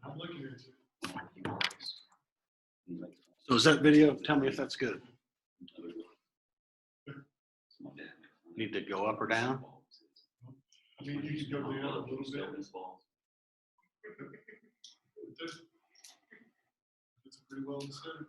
I'm looking at it. So is that video? Tell me if that's good. Need to go up or down? I mean, you can go down a little bit. It's pretty well understood.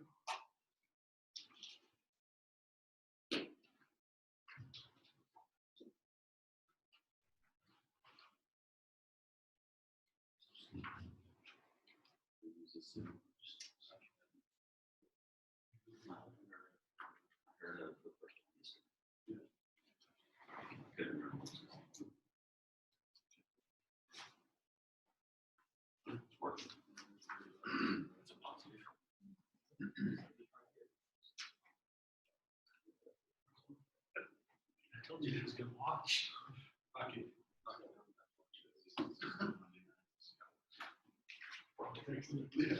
I told you he was going to watch. Okay. Yeah.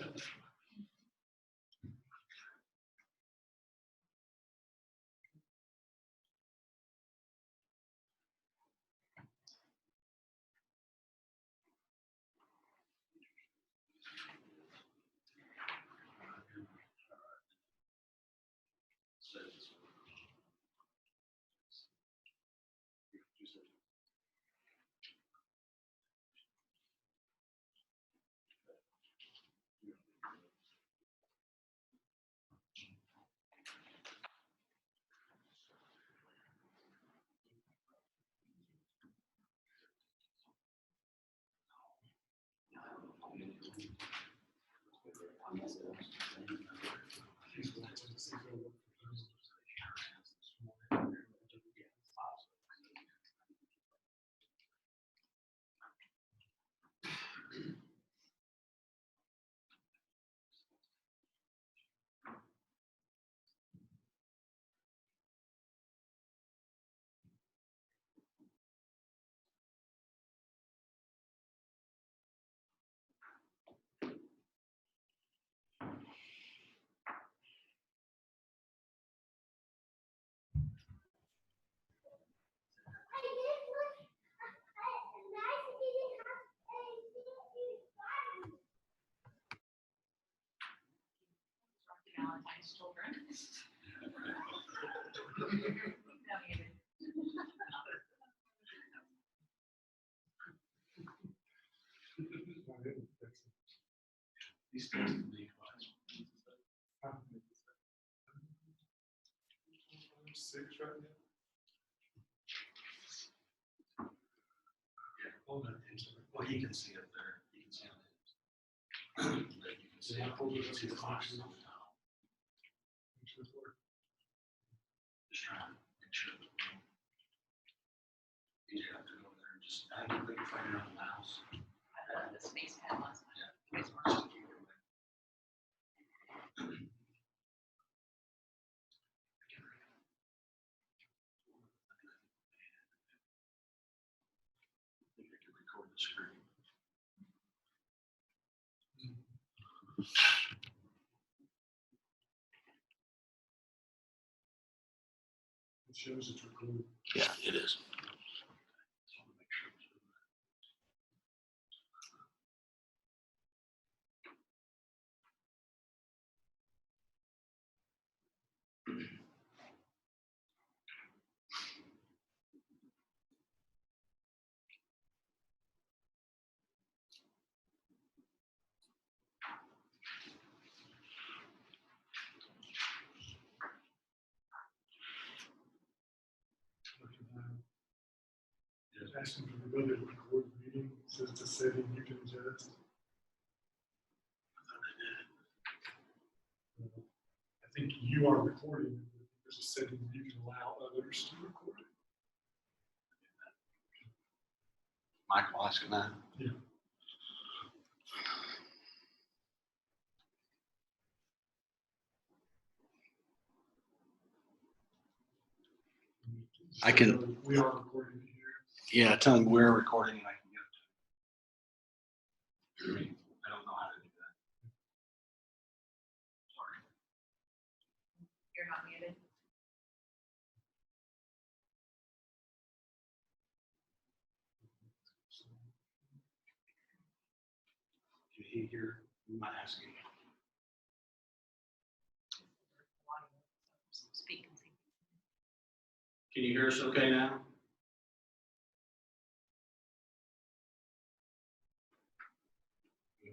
Valentine's children. These things can be six right now. Yeah, hold on. Well, you can see it there. You can see it. You can see it. See the boxes on the top. Just trying to make sure. You have to go there and just, I can put your finger on the mouse. I thought the space pen last night. Yeah. It's more secure. I think I can record the screen. It shows it's recorded. Yeah, it is. Just want to make sure it's doing that. Asking for the ability to record the meeting, it says it's a setting you can adjust. I think you are recording. There's a setting you can allow others to record it. Michael asking that. Yeah. I can- We are recording here. Yeah, tell him we're recording and I can get it to him. I don't know how to do that. Sorry. You're not muted. Can he hear? You might ask him. Speak and see. Can you hear us okay now?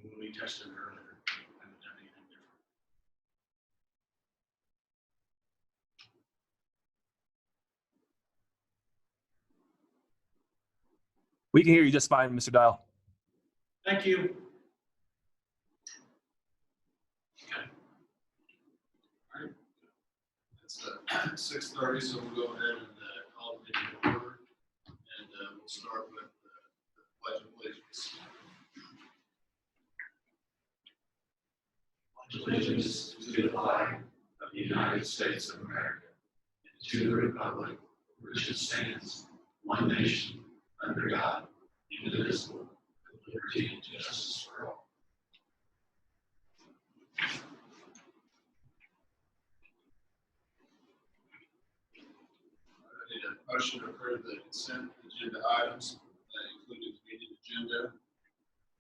When we tested it earlier, I haven't done anything different. We can hear you just fine, Mr. Dial. Thank you. Okay. All right. It's 6:30, so we'll go ahead and call the meeting to order. And we'll start with the pledge of allegiance. Allegiance to the flag of the United States of America, and to the republic for which it stands, one nation, under God, indivisible, with liberty and justice for all. I need a motion to approve the consent agenda items that included the meeting agenda,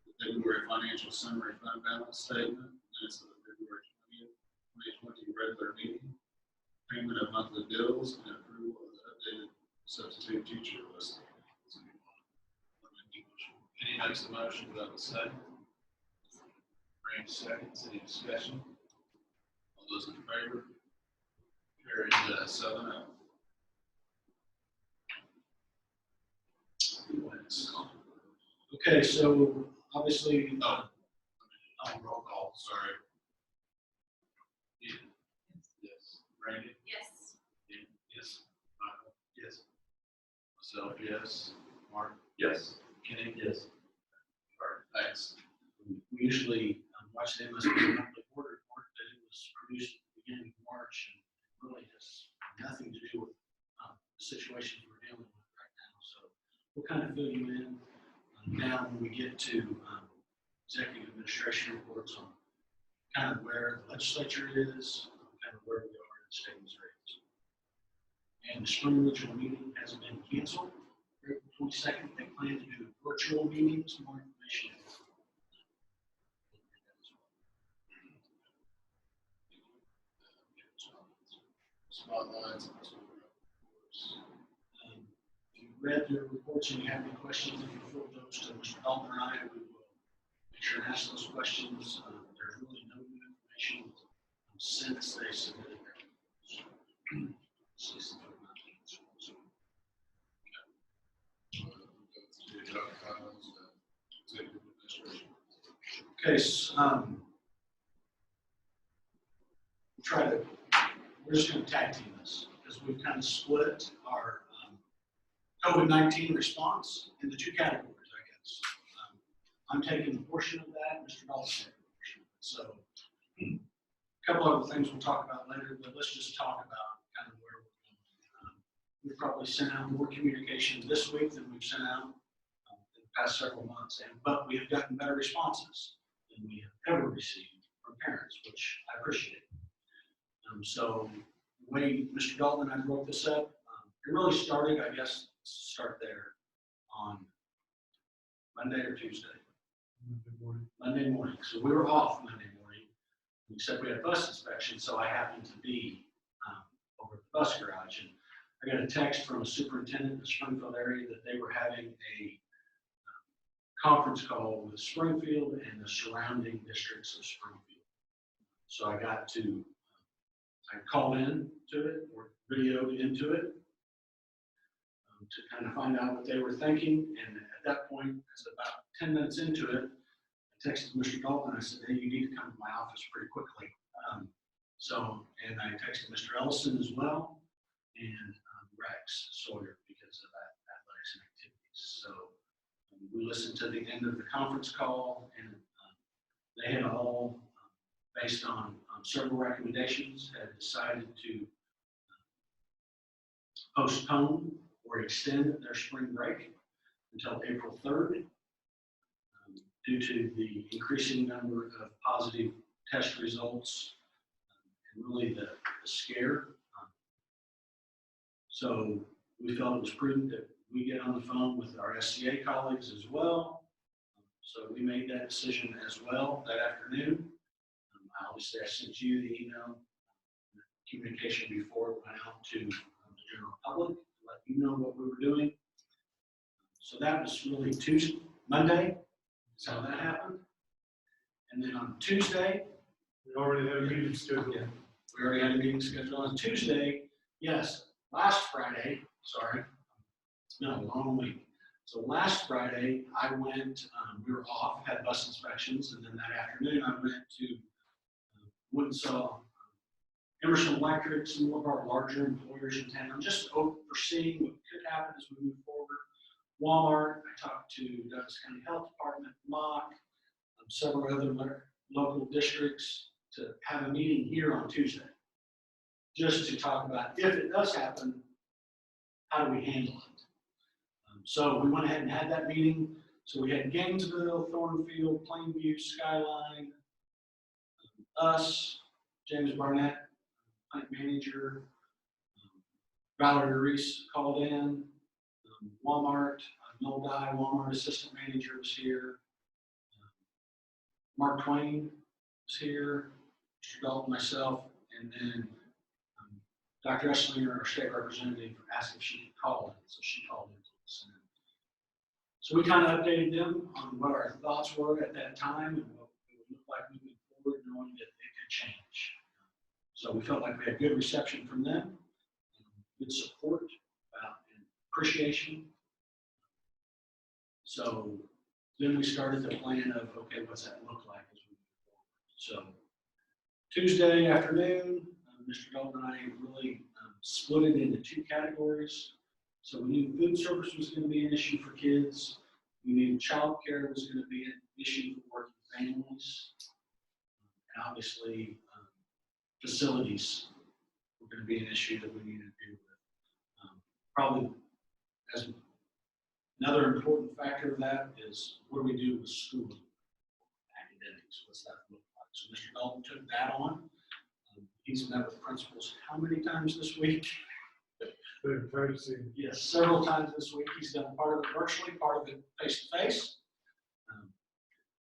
the February financial summary fund balance statement, minutes of the February 20th, 2020 regular meeting, payment of monthly bills, and approval of the updated substitute teacher list. Kenny makes the motion, do I have a second? Randy seconds, any discussion? All those in favor? Carried 7-0. Okay, so obviously, Roll call, sorry. Ian? Yes. Randy? Yes. Ian? Yes. Michael? Yes. Myself, yes. Mark? Yes. Kenny? Yes. All right, thanks. we usually watch the MSP monthly board report that it was produced at the beginning of March and really has nothing to do with the situation we're dealing with right now. So we'll kind of fill you in now when we get to executive administration reports on kind of where the legislature is, kind of where we are in the state of Missouri. And the spring regional meeting has been canceled. April 22nd, they plan to do virtual meetings, more information. Spotlights. If you read the reports and you have any questions, if you forward those to Mr. Dalton or I, we will make sure and ask those questions. There's really no new information since they submitted their Okay, so, we're just going to tag team this because we've kind of split our COVID-19 response into two categories, I guess. I'm taking a portion of that, Mr. Dalton's taking a portion of it. So, a couple other things we'll talk about later, but let's just talk about kind of where we're going. We've probably sent out more communication this week than we've sent out in the past several months, but we have gotten better responses than we have ever received from parents, which I appreciate. So the way Mr. Dalton and I broke this up, it really started, I guess, start there on Monday or Tuesday. Monday morning. So we were off Monday morning, except we had a bus inspection, so I happened to be over at the bus garage. And I got a text from a superintendent in the Springfield area that they were having a conference call with Springfield and the surrounding districts of Springfield. So I got to, I called in to it or videoed into it to kind of find out what they were thinking. And at that point, as about 10 minutes into it, I texted Mr. Dalton. I said, hey, you need to come to my office pretty quickly. And I texted Mr. Ellison as well and Rex Sawyer because of that athletics and activities. So we listened to the end of the conference call, and they had all, based on several recommendations, had decided to postpone or extend their spring break until April 3rd due to the increasing number of positive test results and really the scare. So we felt it was prudent that we get on the phone with our SCA colleagues as well, So we made that decision as well that afternoon. Obviously, I sent you the email communication before it went out to the general public, to let you know what we were doing. So that was really Monday, is how that happened. And then on Tuesday, We already had a meeting scheduled. yeah, we already had a meeting scheduled on Tuesday. Yes, last Friday, sorry, it's been a long week. So last Friday, I went, we were off, had bus inspections, and then that afternoon I went and saw Emerson Electric, some of our larger employers in town, just overseeing what could happen as we move forward. Walmart, I talked to Douglas County Health Department, MOC, several other local districts to have a meeting here on Tuesday, just to talk about if it does happen, how do we handle it? So we went ahead and had that meeting. So we had Gainesville, Thornfield, Plainview, Skyline, us, James Barnett, plant manager, Valerie Reese called in, Walmart, Noel Dye, Walmart assistant manager was here, Mark Twain was here, Mr. Dalton, myself, and then Dr. Esslinger, our state representative, asked if she could call in, so she called in. So we kind of updated them on what our thoughts were at that time and what it would look like moving forward, knowing that it could change. So we felt like we had good reception from them, good support, and appreciation. So then we started the plan of, okay, what's that look like as we move forward? So Tuesday afternoon, Mr. Dalton and I really split it into two categories. So we knew food service was going to be an issue for kids. We knew childcare was going to be an issue for working families. And obviously, facilities were going to be an issue that we needed to deal with. Probably as another important factor of that is what do we do with school academics? What's that look like? So Mr. Dalton took that on. He's met with principals how many times this week? Yes, several times this week. He's done part of it virtually, part of it face-to-face.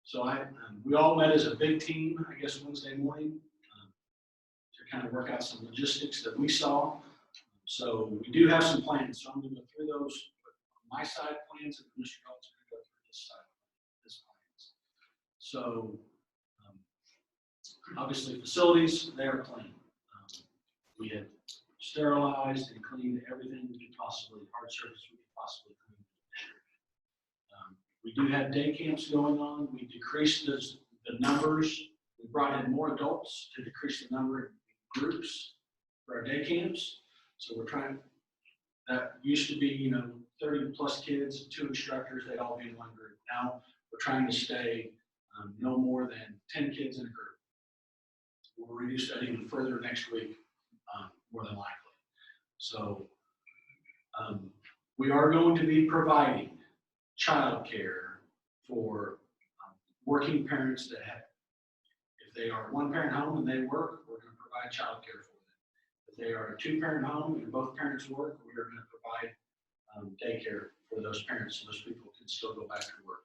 So we all met as a big team, I guess, Wednesday morning to kind of work out some logistics that we saw. So we do have some plans. So I'm going to go through those on my side plans, and Mr. Dalton's going to go through his side, his plans. So obviously facilities, they are clean. We had sterilized and cleaned everything we could possibly, hard surface we could possibly clean. We do have day camps going on. We decreased the numbers. We brought in more adults to decrease the number of groups for our day camps. So we're trying, that used to be, 30 plus kids, 2 instructors, they'd all be in one group. Now we're trying to stay no more than 10 kids in a group. We'll reduce that even further next week, more than likely. So we are going to be providing childcare for working parents that have, if they are one parent home and they work, we're going to provide childcare for them. If they are a 2-parent home and both parents work, we are going to provide daycare for those parents so those people can still go back to work.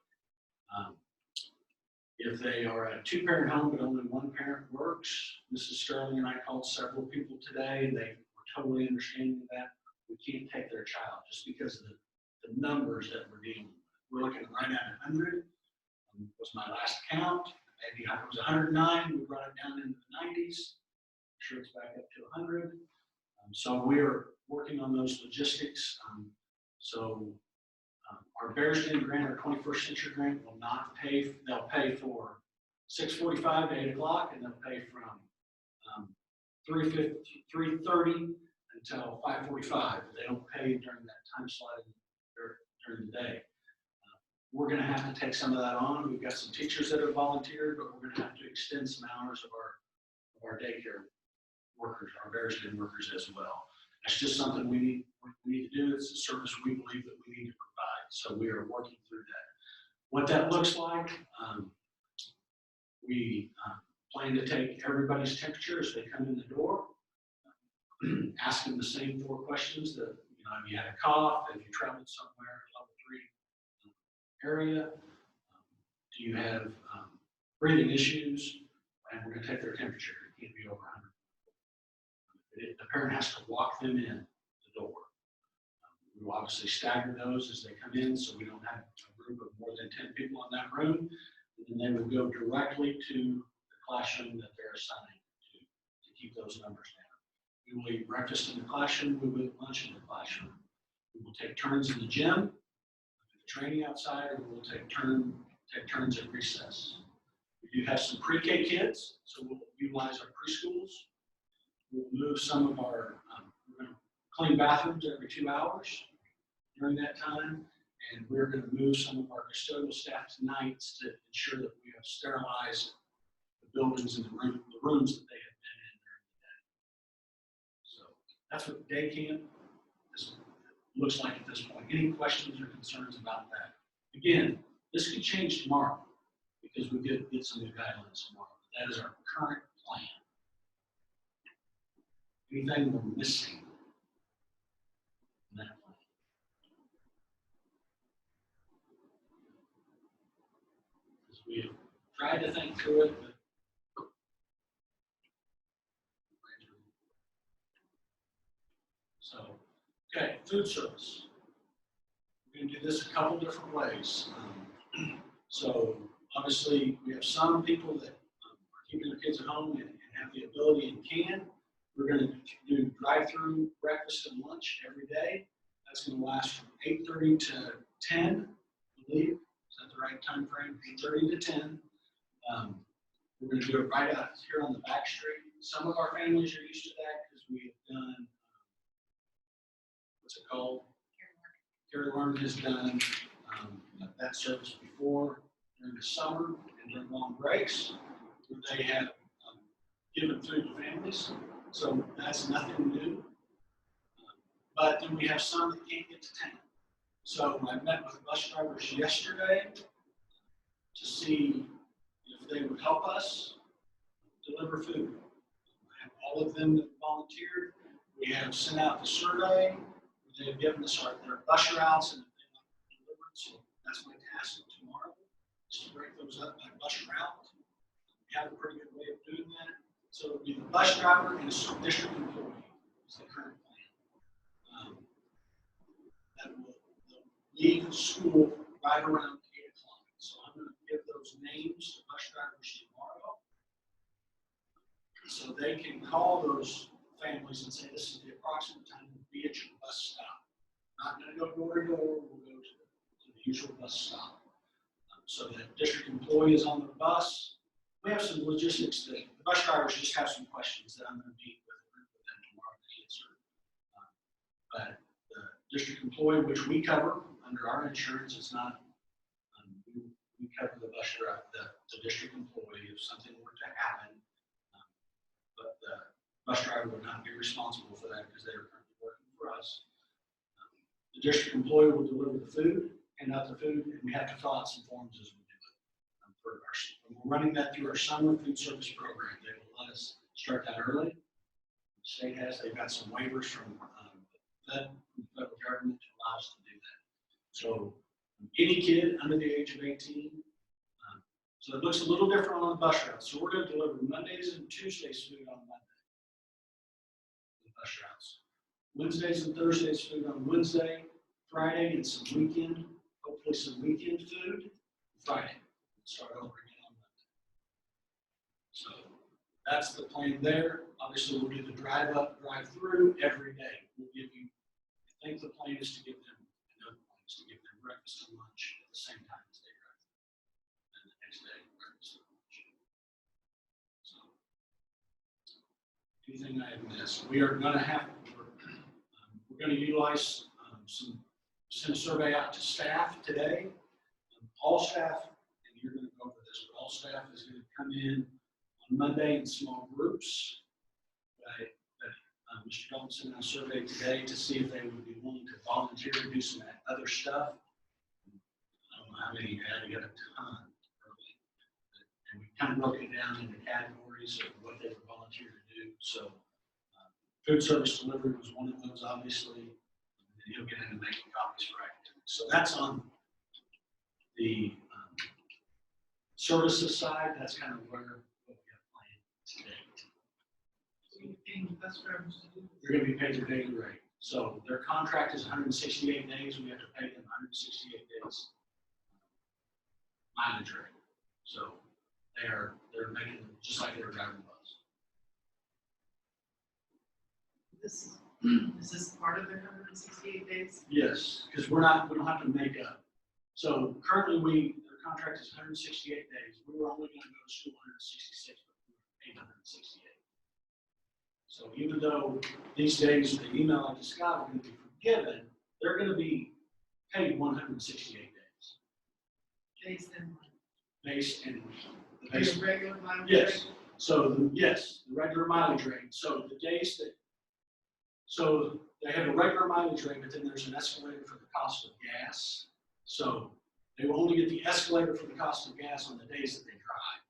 If they are a 2-parent home but only one parent works, Mrs. Sterling and I called several people today and they were totally understanding of that. We can't take their child just because of the numbers that we're dealing with. We're looking right at 100. Was my last count. Maybe it was 109. We brought it down into the 90s. I'm sure it's back up to 100. So we're working on those logistics. Our Bearsden grant, our 21st Century grant, will not pay. They'll pay for 6:45 to 8 o'clock, and they'll pay from 3:30 until 5:45. They don't pay during that time slot during the day. We're going to have to take some of that on. We've got some teachers that have volunteered, but we're going to have to extend some hours of our daycare workers, our Bearsden workers as well. That's just something we need to do. It's a service we believe that we need to provide. So we are working through that. What that looks like, we plan to take everybody's temperature as they come in the door, ask them the same 4 questions that, if you had a cough, if you traveled somewhere, level 3 area, do you have breathing issues? And we're gonna take their temperature. It can't be over 100. The parent has to walk them in the door. We will obviously stagger those as they come in, so we don't have a group of more than 10 people in that room. And then they will go directly to the classroom that they're assigned to keep those numbers down. We will eat breakfast in the classroom. We will eat lunch in the classroom. We will take turns in the gym, the training outside, or we will take turns at recess. We do have some pre-K kids, so we'll utilize our preschools. We'll move some of our, we're going to clean bathrooms every 2 hours during that time, and we're going to move some of our custodial staff tonight to ensure that we have sterilized the buildings and the rooms that they have been in during the day. So that's what day camp looks like at this point. Any questions or concerns about that? Again, this could change tomorrow because we get some new guidelines tomorrow. That is our current plan. Anything we're missing in that plan? Because we have tried to think through it, but so, okay, food service. We're going to do this a couple different ways. So obviously, we have some people that are keeping their kids at home and have the ability and can. We're going to do drive-through breakfast and lunch every day. That's going to last from 8:30 to 10, I believe. Is that the right time frame? 8:30 to 10. We're going to do it right out here on the back street. Some of our families are used to that because we have done, what's it called? Gary Lerman has done that service before during the summer and during long breaks, where they have given food to families. So that's nothing new. But then we have some that can't get to town. So I met with bus drivers yesterday to see if they would help us deliver food. I have all of them that volunteered. We have sent out the survey. They've given us their bus routes and delivered. So that's my task tomorrow, is to break those up by bus route. We have a pretty good way of doing that. So it'll be the bus driver and a district employee is the current plan. That will leave the school right around 8 o'clock. So I'm going to give those names to bus drivers tomorrow, so they can call those families and say, this is the approximate time to be at your bus stop. Not going to go door to door, we'll go to the usual bus stop. So that district employee is on the bus. We have some logistics that the bus drivers just have some questions that I'm going to meet with them tomorrow to answer. But the district employee, which we cover under our insurance, it's not, we cover the bus driver, the district employee if something were to happen. But the bus driver would not be responsible for that because they are currently working for us. The district employee will deliver the food, hand out the food, and we have to fill out some forms as we do it. We're running that through our summer food service program. They will let us start that early. The state has, they've got some waivers from the federal government to allow us to do that. So any kid under the age of 18, so it looks a little different on the bus route. So we're going to deliver Mondays and Tuesdays food on Monday. The bus routes. Wednesdays and Thursdays food on Wednesday, Friday, and some weekend, hopefully some weekend food, Friday. Start over again on Monday. So that's the plan there. Obviously, we'll do the drive up, drive through every day. We'll give you, I think the plan is to give them, another plan is to give them breakfast and lunch at the same time as they drive through. And the next day, breakfast and lunch. So anything I have missed, we are going to have, we're going to utilize send a survey out to staff today. All staff, and you're going to go over this, but all staff is going to come in on Monday in small groups. Mr. Dalton sent out a survey today to see if they would be willing to volunteer to do some other stuff. I don't know how many you had, you got a ton early. And we kind of broke it down into categories of what they would volunteer to do. So food service delivery was one of those, obviously. And he'll get into making copies for activities. So that's on the Services side, that's kind of where what we have planned today. They're gonna be paid their daily rate. So their contract is 168 days, we have to pay them 168 days mileage rate. So they're making them just like they were driving the bus. Is this part of the 168 days? Yes, because we don't have to make up. So currently their contract is 168 days. We were only gonna go to school 166, but we were paid 168. So even though these days, the email I just got are gonna be forgiven, they're gonna be paid 168 days. Days and Based in the the base. regular mileage? Yes, so, yes, the regular mileage rate, so the days that, so they have a regular mileage rate, but then there's an escalator for the cost of gas. So they will only get the escalator for the cost of gas on the days that they drive.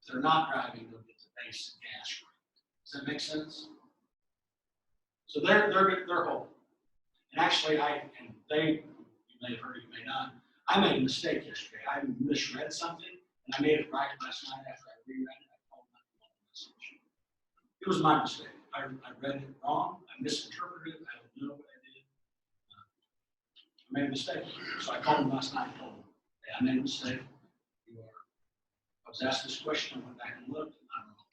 If they're not driving, they'll get the base gas rate. Does that make sense? So they're whole. And actually, you may have heard it, you may not, I made a mistake yesterday. I misread something, and I made it right last night after I reread it. I called my message. It was my mistake. I read it wrong. I misinterpreted it. I don't know what I did. I made a mistake. So I called him last night and told him, hey, I made a mistake. I was asked this question. I went back and looked. And I'm wrong.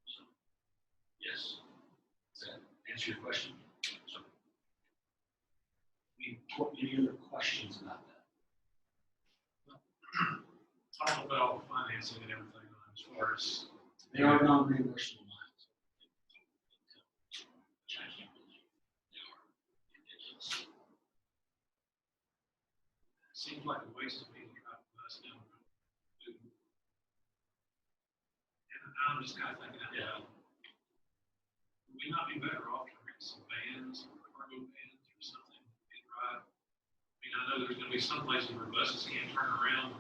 So, yes. Does that answer your question? So, any other questions about that? Talk about all the financing and everything as far as. They are non-reimbursable miles. Which I can't believe they are ridiculous. Seems like a waste of me to drive the bus down the road. And I'm just kind of thinking out loud. Would we not be better off to rent some vans or cargo vans or something and drive? I mean, I know there's gonna be some places where buses can't turn around.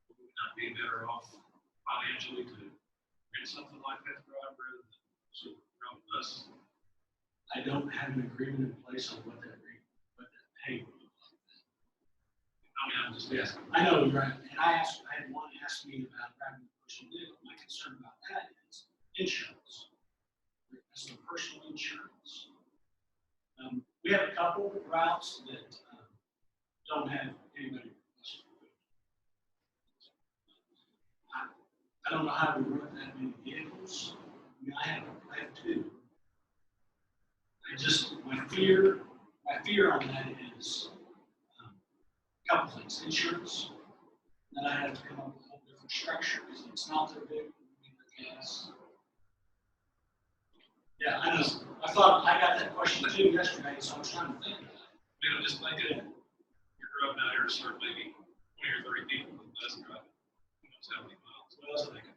Would we not be better off financially to rent something like that to drive rather than drive a bus? I don't have an agreement in place on what that pay would look like. I mean, I'm just asking. I know, you're right. And I had one ask me about driving a personal vehicle. My concern about that is insurance. That's the personal insurance. We have a couple of routes that don't have anybody. I don't know how we run that many vehicles. I mean, I have two. My fear on that is a couple things. Insurance. Then I have to come up with a whole different structure because it's not their vehicle. Gas. Yeah, I know. I thought I got that question too yesterday, so I was trying to think. I mean, I'm just thinking, you're driving out here to serve maybe 20 or 30 people with a bus driving, who knows how many miles. Well, I was thinking,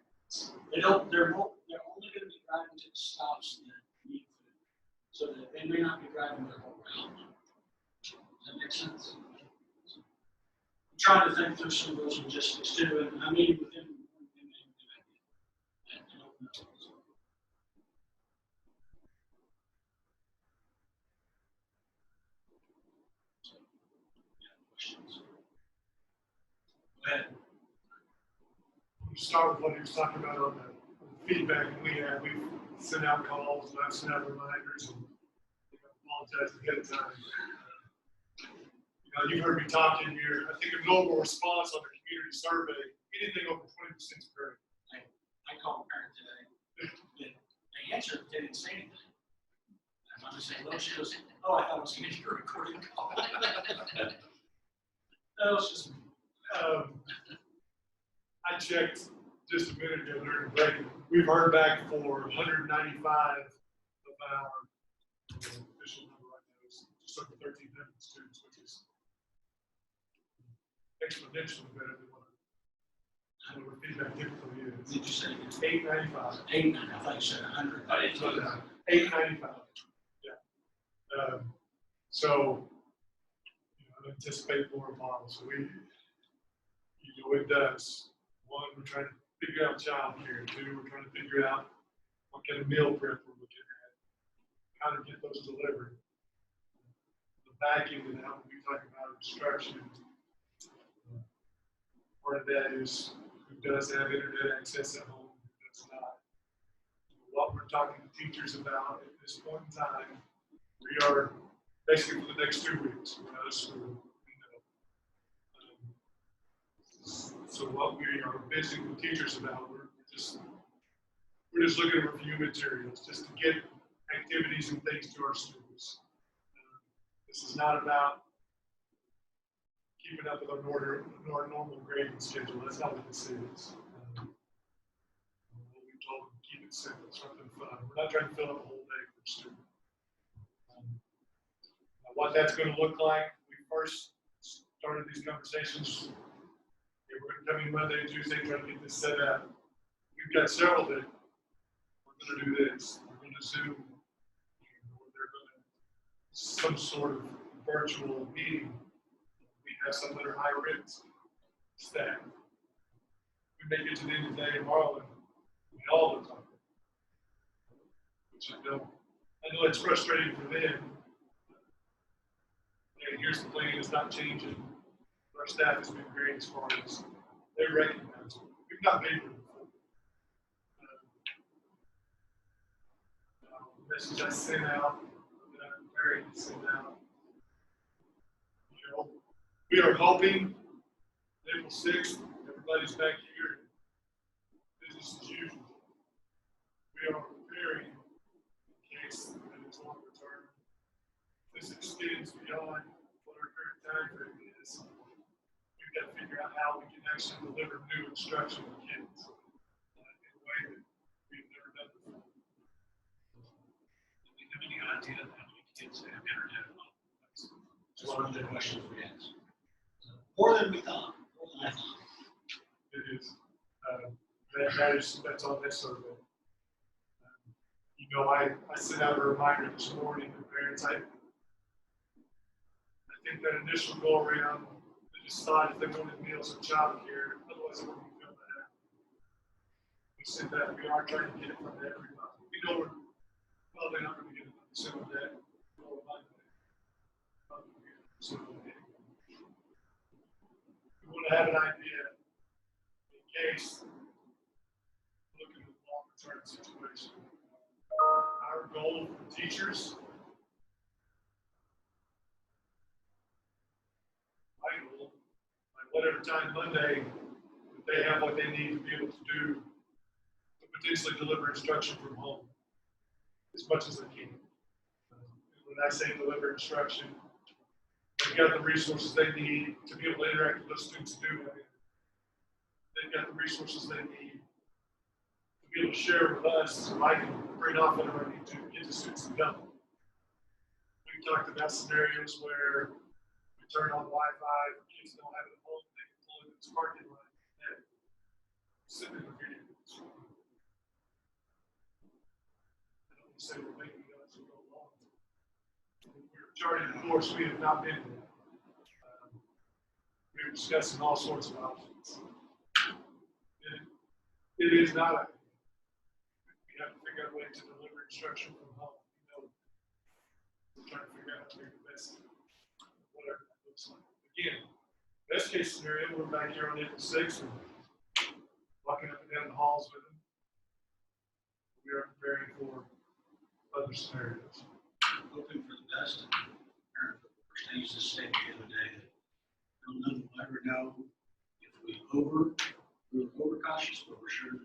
They're only going to be driving to the stops that need food, so that they may not be driving their whole route. Does that make sense? I'm trying to think through some of those logistics too, and I'm meeting with them. I don't know. Questions? Go ahead. start with what he was talking about on the feedback we had. We've sent out calls, and I've sent out reminders, and apologize ahead of time. You heard me talking here. I think a normal response on the community survey, anything over 20% is great. I called a parent today. They answered, they didn't say anything. I'm just saying, well, she goes, oh, I thought it was going to be a recording call. No, it's just. I checked just a minute ago during the break. We've heard back for 195 of our official number right now. It's just over 1,300 students, which is exponentially better than what our feedback typically is. Did you say it's 895. 890? I thought you said 100. I didn't know that. 895. Yeah. So, I anticipate more models. So it does. One, we're trying to figure out childcare. Two, we're trying to figure out what kind of meal prep we're looking at, how to get those delivered. The back end of that, when we talk about instruction, part of that is who does have internet access at home, who does not. What we're talking to teachers about at this point in time, we are basically for the next 2 weeks, we're out of school. So what we are busy with teachers about, we're just looking to review materials, just to get activities and things to our students. This is not about keeping up with our normal grading schedule. That's not what this is. What we told them, keep it simple, something fun. We're not trying to fill up a whole day for a student. What that's going to look like, we first started these conversations. We're going to come in Monday, Tuesday, try to get this set up. We've got several that we're going to do this. We're going to Zoom, or they're going to some sort of virtual meeting. We have some that are high risk staff. We may get to the end of the day tomorrow and we all look like it. Which I know it's frustrating for them. Hey, here's the plan, it's not changing. Our staff has been great as far as they recognize it. We've not been here before. The message I sent out, that I'm preparing to send out, we are hoping April 6th, everybody's back here. Business as usual. We are preparing in case that it's longer term. This extends beyond what our current time frame is. We've got to figure out how we can actually deliver new instruction to kids in a way that we've never done before. Do you have any idea how many kids have internet at home? That's one of the questions we asked. More than we thought. More than I thought. It is. That's on that survey. I sent out a reminder this morning to parents. I think that initial go around, they decide if they wanted meals or child care, otherwise they wouldn't fill that out. We said that we are trying to get it from everybody. We know we're probably not going to get 100% of that. So we want to have an idea in case looking at the longer term situation. Our goal for teachers, my goal, like whatever time Monday, that they have what they need to be able to do to potentially deliver instruction from home as much as they can. When I say deliver instruction, they've got the resources they need to be able to interact with those students to do that. They've got the resources they need to be able to share with us so I can bring off whatever I need to get the students to go. We talked about scenarios where we turn on Wi-Fi, kids don't have it at home, they can pull in this parking lot and sit in the video. I don't want to say we're making it up as we go along. We're charting the course, we have not been there. We're discussing all sorts of options. It is not a, we have to figure out a way to deliver instruction from home. We're trying to figure out how to make the best, whatever that looks like. Again, best case scenario, we're back here on April 6th and walking up and down the halls with them. We are preparing for other scenarios. Hoping for the best. I used to say the other day that none will ever know if we were overcautious, but we're sure to know.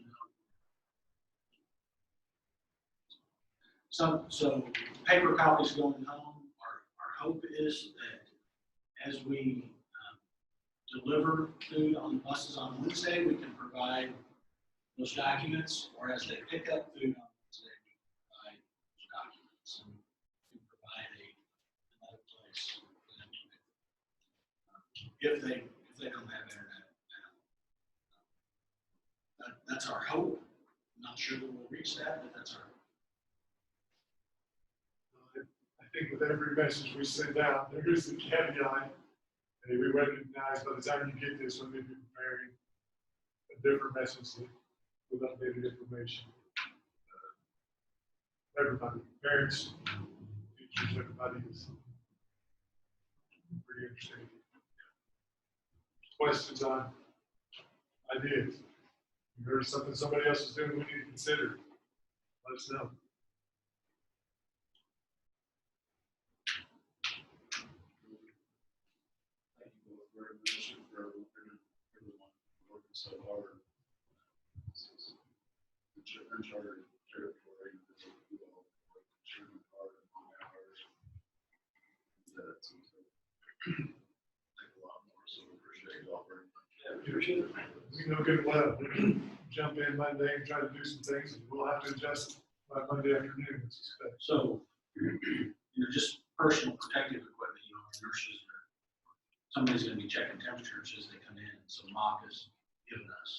So paper copies going home. Our hope is that as we deliver food on the buses on Wednesday, we can provide those documents, or as they pick up food on Wednesday, we can provide those documents and we can provide another place for them to pick if they don't have internet now. That's our hope. I'm not sure that we'll reach that, but that's our hope. I think with every message we send out, there is a caveat. And we recognize by the time you get this, we're going to be preparing a different message with updated information. Everybody, parents, teachers, everybody is pretty interesting. Questions on ideas? If there's something somebody else is doing, we need to consider. Let us know. Thank you both very much and for everyone working so hard. This is uncharted territory. You all work extremely hard and long hours. That's take a lot more, so we appreciate you all very much. We know good well, we can jump in Monday and try to do some things, and we'll have to adjust by Monday afternoon, I suspect. So, just personal protective equipment, nurses are, somebody's gonna be checking temperatures as they come in, so Mock has given us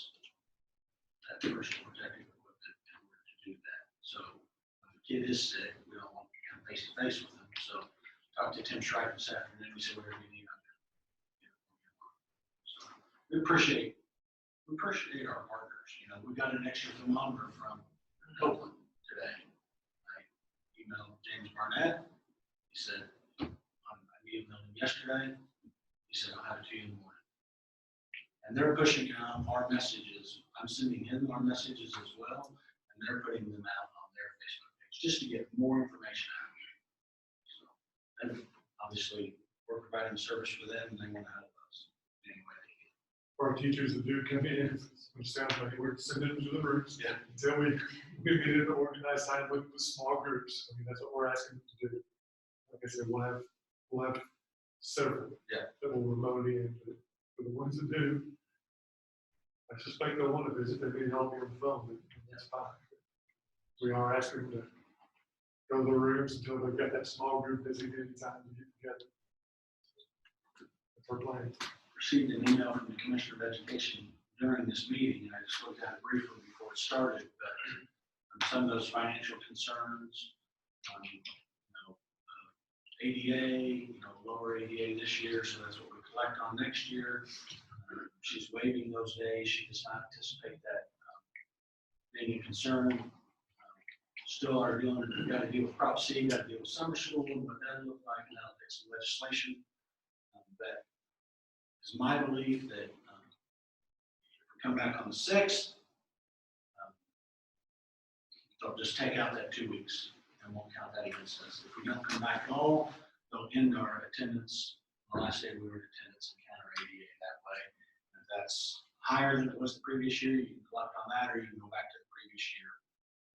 that personal protective equipment in order to do that. So, if a kid is sick, we don't want to come face to face with them, so talked to Tim Schreiber this afternoon, we said whatever you need, I'm gonna. So, we appreciate our partners, we got an extra thermometer from Copeland today. I emailed James Barnett. He said, I emailed him yesterday. He said, I'll have it to you in the morning. And they're pushing out our messages. I'm sending him our messages as well, and they're putting them out on their Facebook page just to get more information out. So, and obviously, we're providing service for them, and they want to help us anyway. For our teachers that do come in, which sounds like we're sending them to the rooms. Yeah. Until we meet in an organized time with small groups. I mean, that's what we're asking them to do. Like I said, we'll have several. Yeah. That will remote in, but for the ones that do, I suspect they'll want to visit, they may all be on the phone, but that's fine. We are asking them to go to the rooms until they've got that small group designated time to get together. That's our plan. Received an email from the Commissioner of Education during this meeting, and I just looked at it briefly before it started, but some of those financial concerns, ADA, lower ADA this year, so that's what we collect on next year. She's waiving those days. She does not anticipate that being a concern. Still are dealing, we've got to deal with Prop C, got to deal with summer school, and what that look like, and that'll take some legislation. That is my belief that if we come back on the 6th, they'll just take out that 2 weeks and won't count that against us. If we don't come back at all, they'll end our attendance. The last day we were in attendance and count our ADA that way. And if that's higher than it was the previous year, you can collect on that, or you can go back to the previous year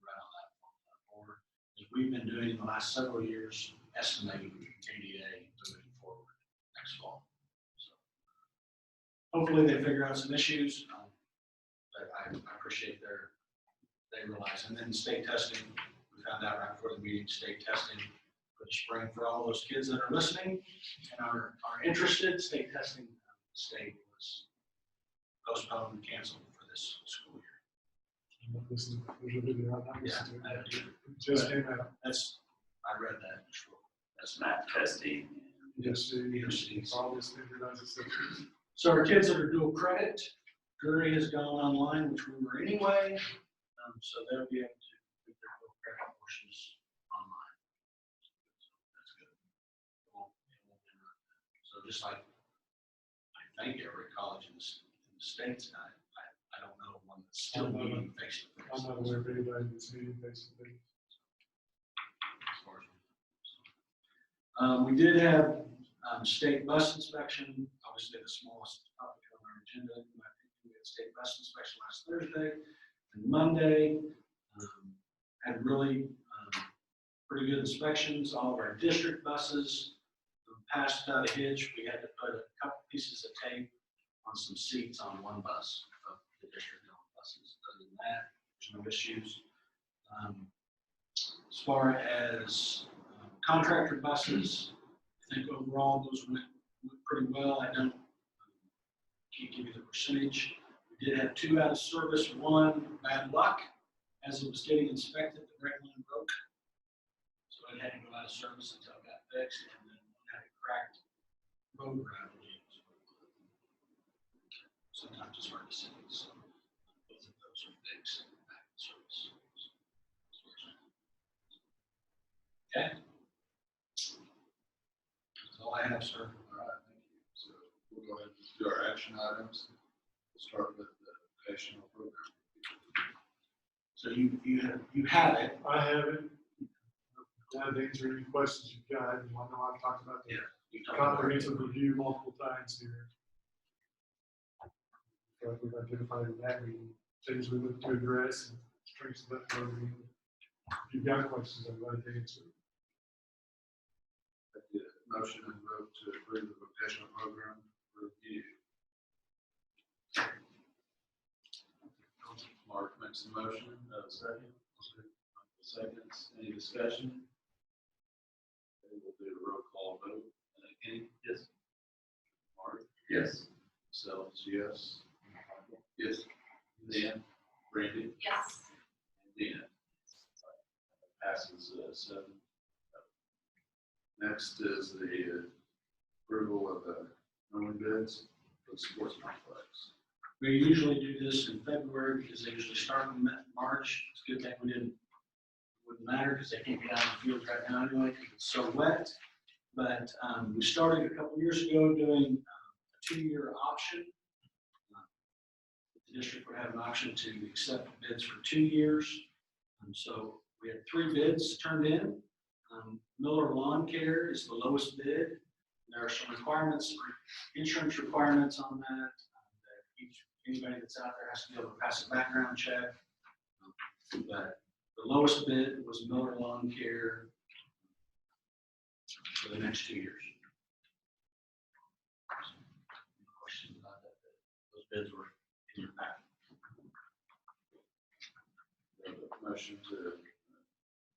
right on that formula. Or as we've been doing in the last several years, estimating ADA moving forward next fall. So hopefully they figure out some issues, but I appreciate they realize. And then state testing, we found out right before the meeting, state testing for the spring for all those kids that are listening and are interested. State testing, state was postponed and canceled for this school year. I'm not listening. There's a video I'm not Yeah, listening to. I do. It just came out. I read that. That's math testing. Yes, Universities. all this standardized assessments. So our kids that are dual credit, jury has gone online, which we were anyway, so they'll be able to do their dual credit portions online. So that's good. It won't interrupt. So just like I think every college in the states, I don't know one that's still meeting face to face. I'm not aware of anybody that's meeting face to face. We did have state bus inspection, obviously the smallest topic on our agenda. We had state bus inspection last Thursday and Monday. Had really pretty good inspections. All of our district buses passed without a hitch. We had to put a couple pieces of tape on some seats on one bus of the district-owned buses. Other than that, there's no issues. As far as contractor buses, I think overall those went pretty well. I can't give you the percentage. We did have 2 out of service, 1 bad luck. As it was getting inspected, the brake line broke. So it had to go out of service until it got fixed, and then had a cracked road gravel. Sometimes it's hard to see. So both of those are fixed and back in service. Okay. That's all I have, sir. All right, thank you. So we'll go ahead and do our action items. We'll start with the educational program So you have it. I have it. Glad to answer any questions you've got. I know I've talked about the You talked about it. comprehensive review multiple times here. So we've identified that things we look to address and strengths of that program. If you've got questions, I'm glad to answer. Motion and vote to approve the vocational program review. Mark makes the motion, second. Seconds, any discussion? Okay, we'll do a roll call vote. Kenny? Yes. Mark? Yes. Sells, yes. Yes. Dan? Brandy? Yes. Dan? Passes 7. Next is the approval of the mowing bids for the sports complex. We usually do this in February because they usually start in March. It's a good thing we didn't. Wouldn't matter because they can't get out of the field right now anyway because it's so wet. But we started a couple years ago doing a 2-year option. The district would have an option to accept bids for 2 years. So we had 3 bids turned in. Miller Lawn Care is the lowest bid. There are some requirements, insurance requirements on that. Anybody that's out there has to be able to pass a background check. But the lowest bid was Miller Lawn Care for the next 2 years. Any questions about that? Those bids were in your packet. Motion to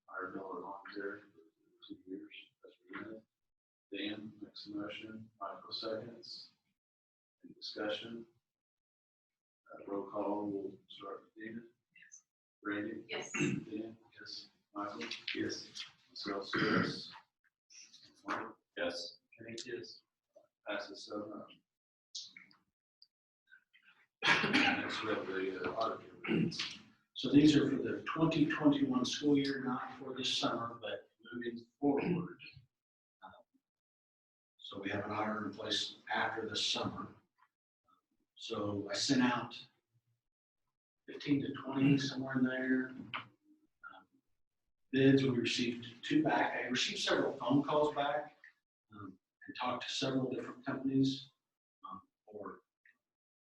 hire Miller Lawn Care for 2 years. That's presented. Dan makes the motion. Michael seconds. Any discussion? Roll call. We'll start with Dina. Yes. Brandy. Yes. Dan. Yes. Michael. Yes. Myself, yes. Mark. Yes. Kenny. Yes. Passes 7. Next we have the auditor bids. So these are for the 2021 school year, not for this summer, but moving forward. So we have an auditor in place after the summer. So I sent out 15 to 20, somewhere in there. Bids, we received 2 back. I received several phone calls back and talked to several different companies or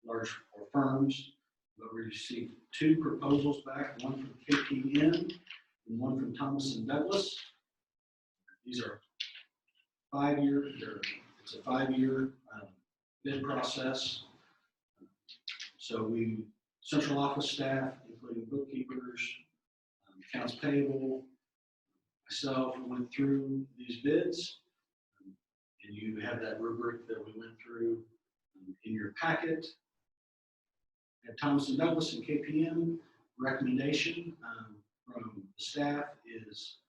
large or firms. But we received 2 proposals back, one from KPN and one from Thomas & Douglas. These are 5-year, it's a 5-year bid process. So we, central office staff, including bookkeepers, accounts payable, myself, went through these bids. And you have that rubric that we went through in your packet. At Thomas & Douglas and KPM, recommendation from the staff is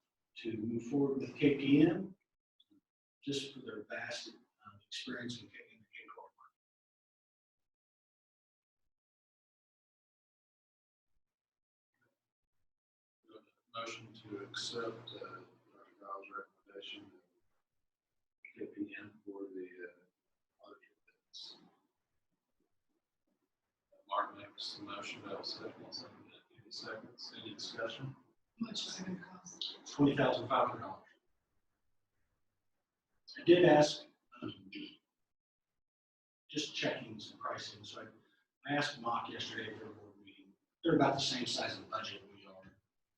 to move forward with KPM just for their vast experience in the K-12 market. Motion to accept Dr. Giles' recommendation of KPN for the auditor bids. Mark makes the motion, Bell seconds. Any seconds? Any discussion? How much is it gonna cost? $20,500. I did ask, just checking some pricing. So I asked Mock yesterday for a board meeting. They're about the same size of budget we are.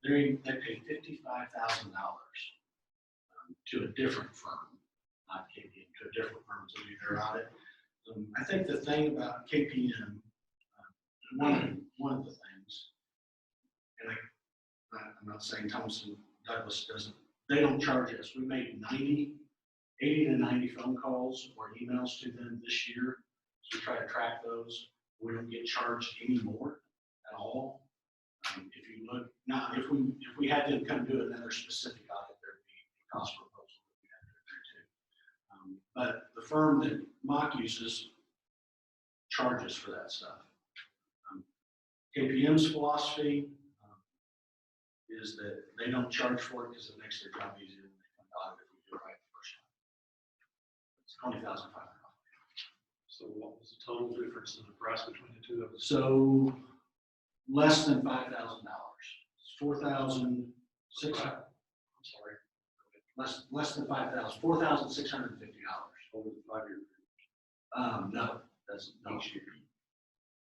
They pay $55,000 to a different firm, not KPM, to a different firm to do their audit. I think the thing about KPM, one of the things, and I'm not saying Thomas & Douglas doesn't, they don't charge us. We made 80 to 90 phone calls or emails to them this year. So we try to track those. We don't get charged anymore at all. If you look, now if we had them come do another specific audit, there'd be a cost proposal that we had to do too. But the firm that Mock uses charges for that stuff. KPM's philosophy is that they don't charge for it because it makes their job easier when they come to audit if we do it right the first time. It's $20,500. So what was the total difference in the price between the two of us? So less than $5,000. $4,600, I'm sorry, less than $5,000, $4,650. over the 5 year. No, that's each year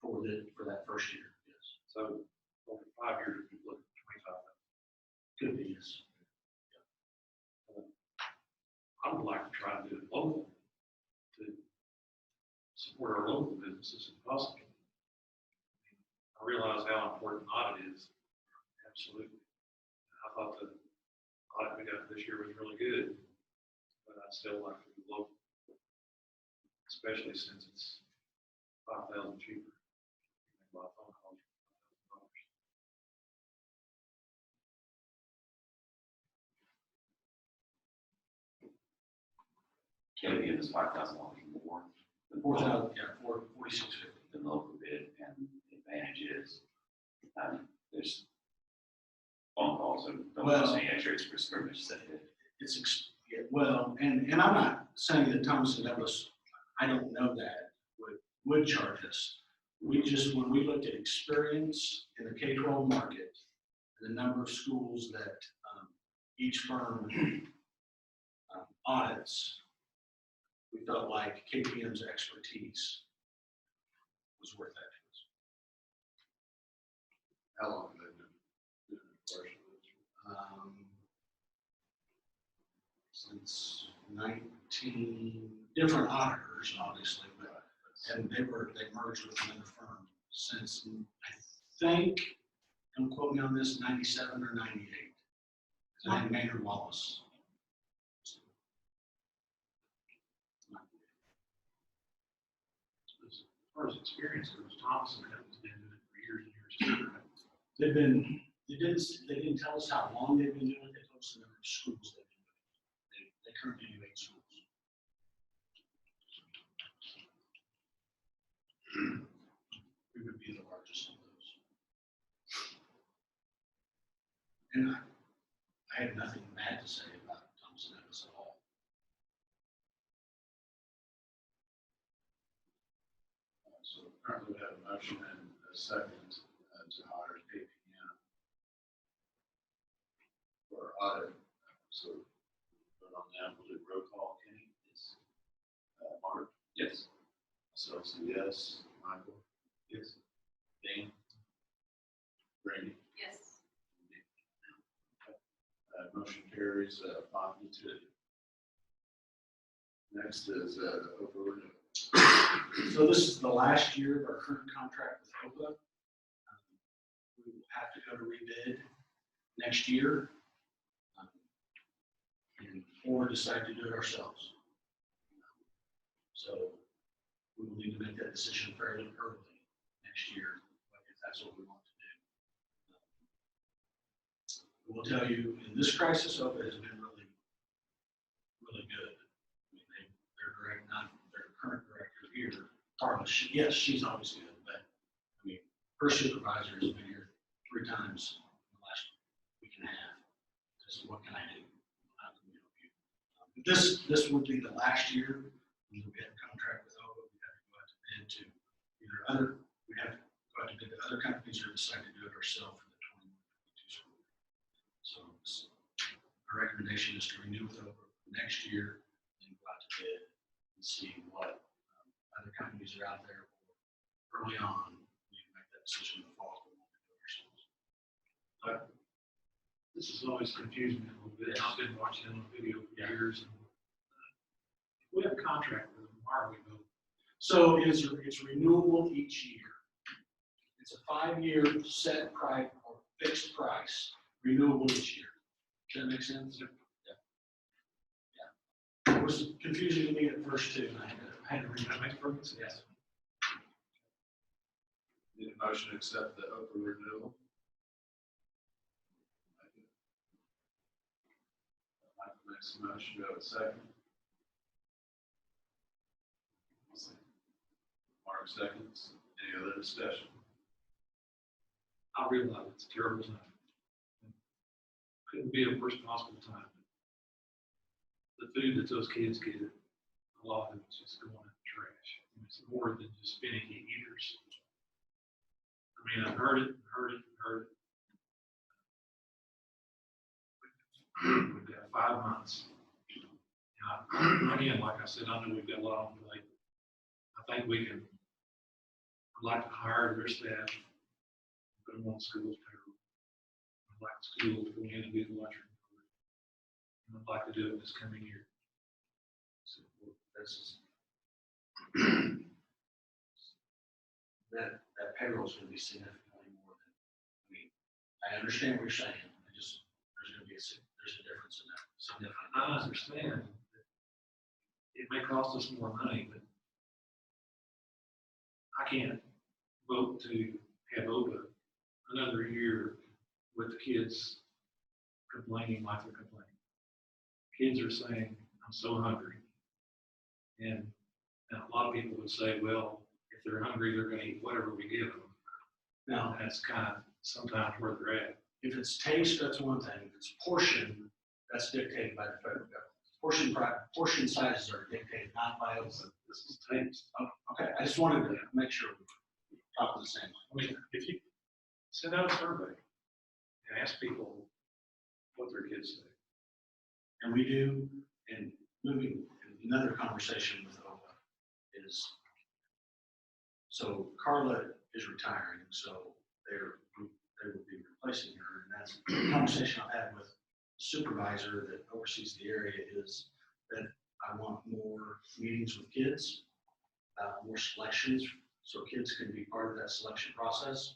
for that first year, yes. So over 5 years, we look at 25,000. Could be, yes. I would like to try to do it local to support our local businesses if possible. I realize how important audit is. Absolutely. I thought the audit we got this year was really good, but I'd still like to do local, especially since it's 5,000 cheaper. By phone calls for $5,000. Kelly is $5,000 more than 4,000, yeah, 4650. the local bid, and the advantage is, there's phone calls and don't Well- cost any extra, it's prescription set it. Yeah, well, and I'm not saying that Thomas and Douglas, I don't know that, would charge us. We just, when we looked at experience in the K-12 market, the number of schools that each firm audits, we felt like KPM's expertise was worth that to us. How long have they been doing partial? Since 19, different auditors, obviously, but, and they merged with another firm since, I think, don't quote me on this, 97 or 98. And Maynard Wallace. As far as experience goes, Thomas and Company's been doing it for years and years too. Right? They didn't tell us how long they've been doing it. They told us the number of schools they've been doing it. They currently do 8 schools. We would be the largest of those. And I have nothing bad to say about Thompson Davis at all. So currently we have a motion and a second to hire KPM for audit. So vote on that, we'll do roll call. Kenny? Yes. Mark? Yes. So yes. Michael? Yes. Dan? Randy? Yes. Motion carries 5-2. Next is OPA renewal. So this is the last year of our current contract with OPA. We will have to go to rebid next year, or decide to do it ourselves. So we will need to make that decision fairly early next year, if that's what we want to do. I will tell you, in this crisis, OPA has been really, really good. I mean, their current director here, Carla, yes, she's always good, but I mean, her supervisor has been here 3 times in the last week and a half. Just what can I do? How can we help you? This would be the last year when we had a contract with OPA. We have to go out to bid to we have to go out to bid to other companies or decide to do it ourselves for the 21-22 school year. So our recommendation is to renew with OPA next year and go out to bid and see what other companies are out there. Early on, we can make that decision in the fall. We want to do it ourselves. This has always confused me a little bit. I've been watching on video for years. And, if we have a contract with them, why are we voting? So it's renewable each year. It's a 5-year set price or fixed price, renewable each year. Does that make sense? Yeah. It was confusing to me at first too, and I had to read That makes perfect sense. Yes. Need a motion to accept the OPA renewal. Michael makes a motion, do I have a second? Mark seconds. Any other discussion? I realize it's a terrible time. Couldn't be a worse possible time. The food that those kids get, a lot of it's just going in the trash. It's more than just finicky eaters. I mean, I've heard it. We've got 5 months. Again, like I said, I know we've got a lot on the plate. I think we can, I'd like to hire their staff, put them on school's payroll. I'd like the school to go in and do the lunchroom. And I'd like to do it this coming year. So that's that payroll is going to be significantly more than, I mean, I understand what you're saying. There's going to be there's a difference in that. Significant. I understand. It may cost us more money, but I can't vote to have OPA another year with the kids complaining like they're complaining. Kids are saying, I'm so hungry. And a lot of people would say, well, if they're hungry, they're going to eat whatever we give them. Now, And that's kind of sometimes where they're at. if it's taste, that's one thing. If it's portion, that's dictated by the federal government. Portion sizes are dictated not by OPA. This is taste. Okay, I just wanted to make sure we talk the same I mean, if you send out a survey and ask people what their kids say. And we do, and moving, another conversation with OPA is, so Carla is retiring, so they will be replacing her, and that's the conversation I've had with the supervisor that oversees the area is that I want more meetings with kids, more selections, so kids can be part of that selection process.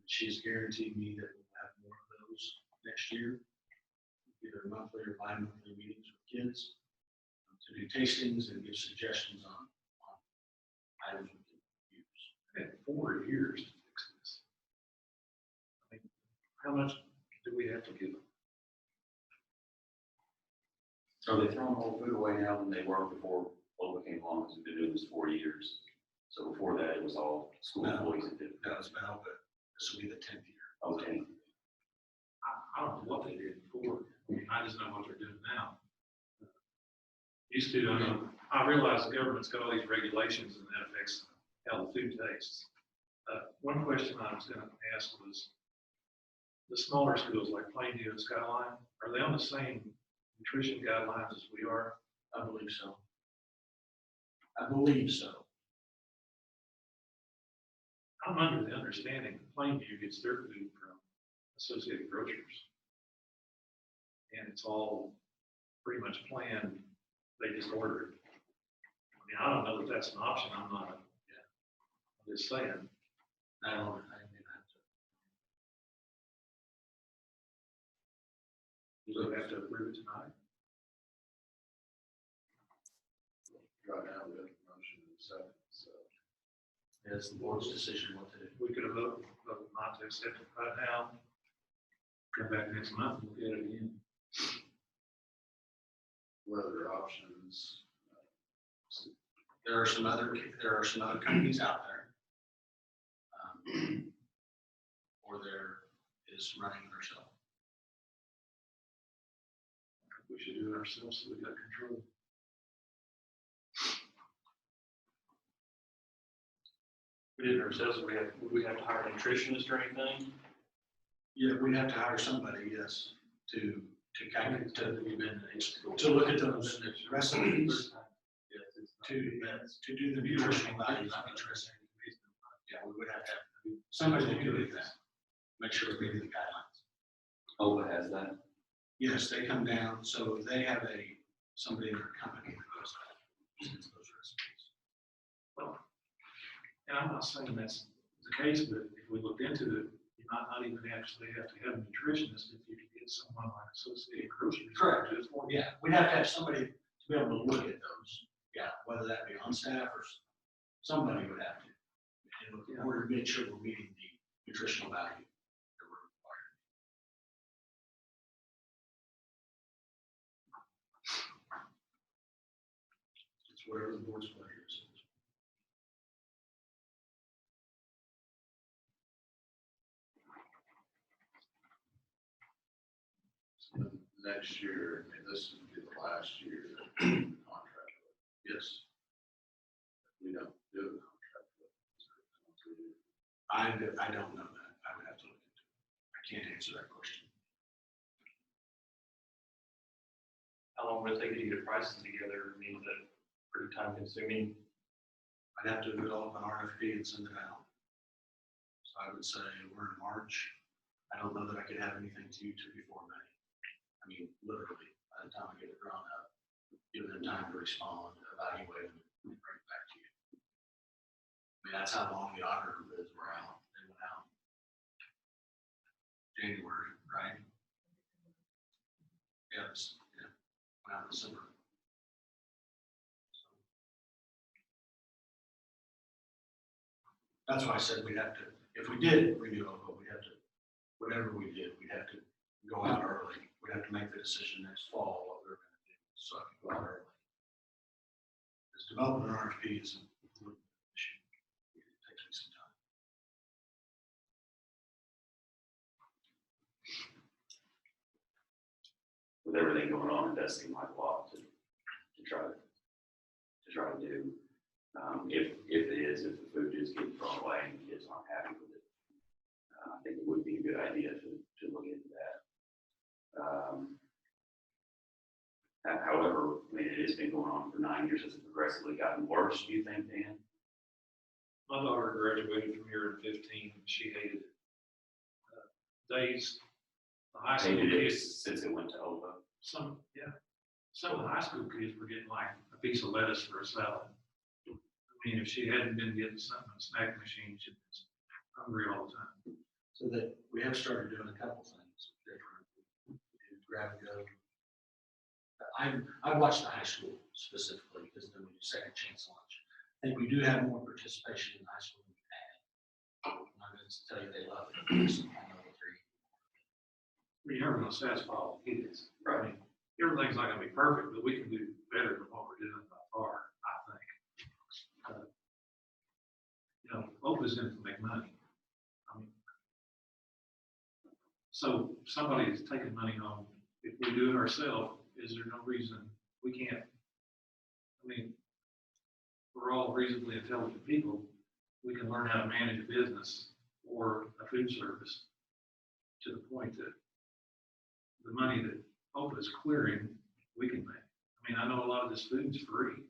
She's guaranteed me that we'll have more of those next year, either monthly or bi-monthly meetings with kids to do tastings and give suggestions on items we can use. I had 4 years to fix this. I mean, how much do we have to give them? Are they throwing whole food away now than they were before OPA came along? Because we've been doing this 4 years. So before that, it was all school employees that did it. That was been open. This will be the 10th year. Okay. I don't know what they did before. I mean, I just know what they're doing now. Used to, I mean, I realize the government's got all these regulations and that affects how the food tastes. One question I was going to ask was, the smaller schools like Plainview and Skyline, are they on the same nutrition guidelines as we are? I believe so. I believe so. I'm under the understanding that Plainview gets their food from Associated Grocers. And it's all pretty much planned. They just order it. I mean, I don't know that that's an option. I'm not, I'm just saying. I don't have to. Do we have to approve it tonight? Right now, we have a motion in a second, so. It's the board's decision what to do. We could have voted not to accept it right now. Come back next month and look at it again. What other options? There are some other companies out there. Or there is running it ourselves. We should do it ourselves so we got control. We did it ourselves, would we have to hire a nutritionist or anything? Yeah, we'd have to hire somebody, yes, to calculate, to look at those recipes, to do the nutritional values of each recipe. Yeah, we would have to have somebody to do that, make sure we're meeting the guidelines. OPA has that. Yes, they come down, so they have somebody in their company that goes out and uses those recipes. Well, and I'm not saying that's the case, but if we looked into it, you might not even actually have to have a nutritionist if you could get someone like Associated Grocers. Correct. Just for Yeah, we'd have to have somebody to be able to look at those. Yeah, whether that be on staff or somebody would have to. And in order to make sure we're meeting the nutritional value that we're required. It's whatever the board's pleasure is. So next year, I mean, this would be the last year contract. Yes. We don't do a contract. I don't know that. I would have to look into it. I can't answer that question. How long would it take you to get prices together? I mean, is that pretty time consuming? I'd have to develop an RFP and send it out. So I would say we're in March. I don't know that I could have anything to you before May. I mean, literally, by the time I get it drawn up, give them time to respond, evaluate, and bring it back to you. I mean, that's how long the auditor bids were out. They went out January, right? Yeah, went out in December. That's why I said we'd have to, if we did renew OPAA, we'd have to, whatever we did, we'd have to go out early. We'd have to make the decision next fall what we were gonna do, so I could go out early. Because developing an RFP is an issue. It takes me some time. With everything going on, it does seem like a lot to try to do. If the food is getting thrown away and the kids aren't happy with it, I think it would be a good idea to look into that. However, I mean, it has been going on for 9 years. Has it progressively gotten worse, do you think, Dan? My daughter graduated from here in 15. She hated it. The high school Hated it kids, since it went to OPAA. some of the high school kids were getting like a piece of lettuce for a salad. I mean, if she hadn't been getting something in a snack machine, she was hungry all the time. So that we have started doing a couple things different. We do grab and go. I watched the high school specifically because then we do second chance lunch. I think we do have more participation in high school than we've had. I'm not going to tell you they love it. I know that they're You're never gonna satisfy all the kids. Right. I mean, everything's not gonna be perfect, but we can do better than what we're doing by far, I think. OPA's in it to make money. I mean, so somebody is taking money home. If we do it ourselves, is there no reason we can't? I mean, we're all reasonably intelligent people. We can learn how to manage a business or a food service to the point that the money that OPAA is clearing, we can make. I mean, I know a lot of this food's free.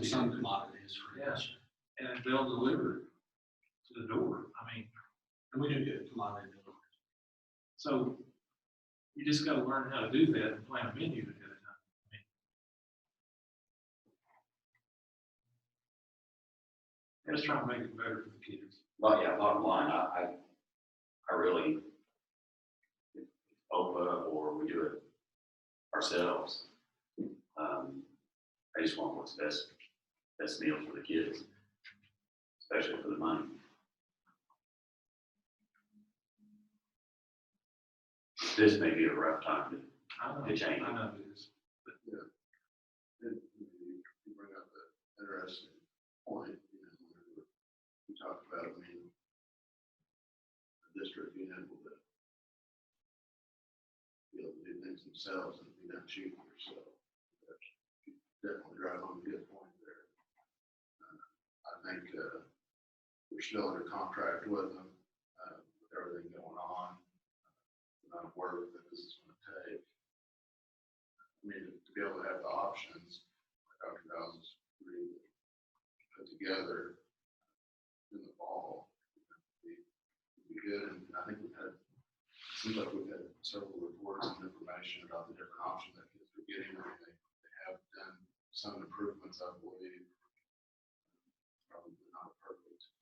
some commodities for Yes. And they'll deliver to the door. I mean, and we do get commodity deliveries. so you just gotta learn how to do that and plan a menu ahead of time. I mean, let's try to make it better for the kids. Well, yeah, bottom line, I really, if OPAA or we do it ourselves, I just want what's best meal for the kids, especially for the money. This may be a rough time I know, to change. I know it is. You bring up an interesting point, whenever we talked about, I mean, the district being able to be able to do things themselves and be done cheaper, so that's definitely drive home a good point there. I think, we're still under contract with them, with everything going on, the amount of work that this is gonna take. I mean, to be able to have the options, like Dr. Dow's really put together in the fall, would be good. And I think seems like we've had several reports and information about the different options that kids are getting. I mean, they have done some improvements, I believe. Probably not a perfect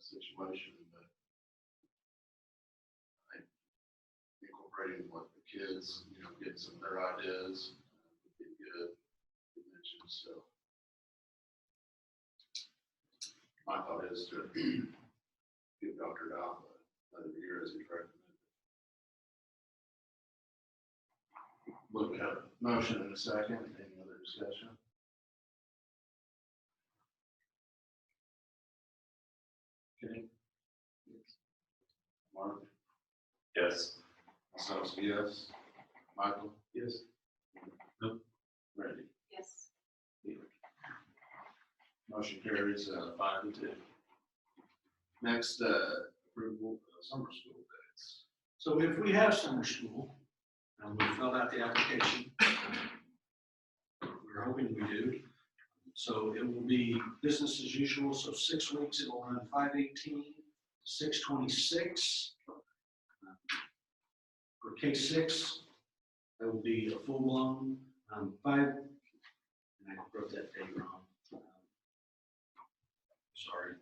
situation, but I think incorporating what the kids, getting some of their ideas would be good. You mentioned, so my thought is to give Dr. Dow another year as he's recommended. Look, we have a motion in a second. Any other discussion? Okay. Mark? Yes. Myself, yes. Michael? Yes. Nope. Randy? Yes. Motion carries 5-2. Next, approval of summer school dates. So if we have summer school, We filled out the application. We're hoping we do. So it will be business as usual. So 6 weeks, it will run 5/18 to 6/26. For K6, that will be a full-blown 5. And I wrote that date wrong. Sorry.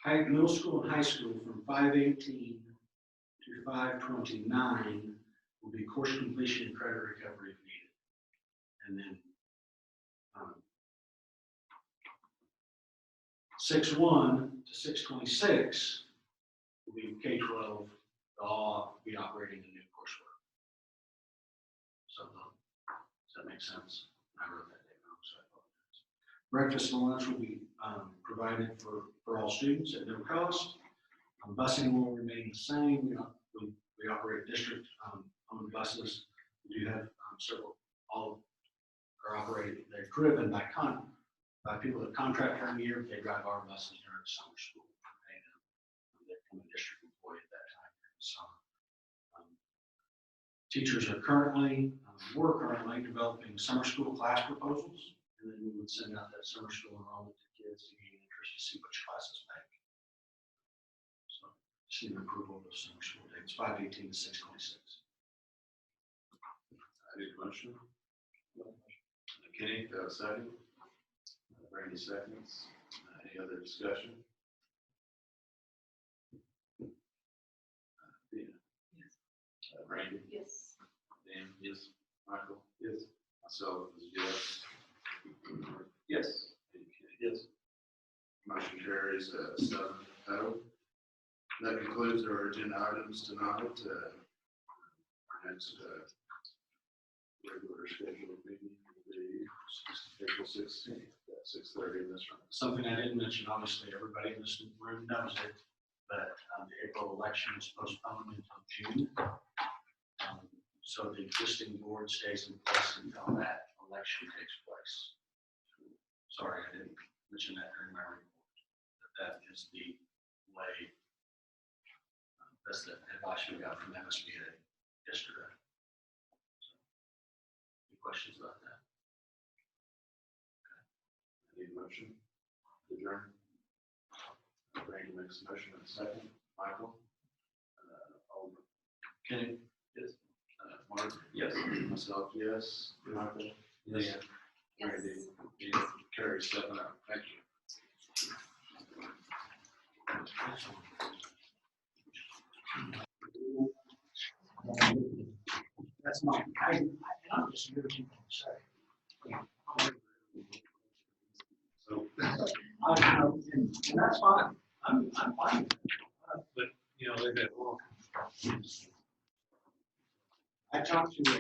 5/8. Middle school and high school from 5/18 to 5/29 will be course completion and credit recovery if needed. And then 6/1 to 6/26 will be K-12. They'll all be operating the new coursework. So does that make sense? I wrote that down wrong, so I apologize. Breakfast and lunch will be provided for all students at no cost. Busing will remain the same. We operate district owned buses. We do have several, all are operated, they're driven by people that contract during the year. They drive our buses during the summer school. They become a district employee at that time during the summer. Teachers are we're currently developing summer school class proposals, and then we would send out that summer school enrollment to kids to gain interest to see which classes make. So just need approval of those summer school dates, 5/18 to 6/26. I need a motion. Kenny, second. Randy seconds. Any other discussion? Dina? Yes. Randy? Yes. Dan? Yes. Michael? Yes. Myself is yes. Yes. And Kenny? Yes. Motion carries 7-0. That concludes our agenda items tonight. Our next regular scheduled meeting will be April 16th at 6:30 in this room. Something I didn't mention, obviously, everybody in this room knows it, but the April election is postponed until June. So the existing board stays in place until that election takes place. Sorry, I didn't mention that during my report, but that is the way, that's the advice we got from MSBA yesterday. So, any questions about that? I need a motion to adjourn. Randy makes a motion in a second. Michael? Alderman Kenny? Yes. Mark? Yes. Myself, yes. Michael? Yes. Randy? Yes. Carries 7-0. Thank you. That's my, I'm just here to say. So, And that's fine. I'm fine. But, you know, they've had, I talked to a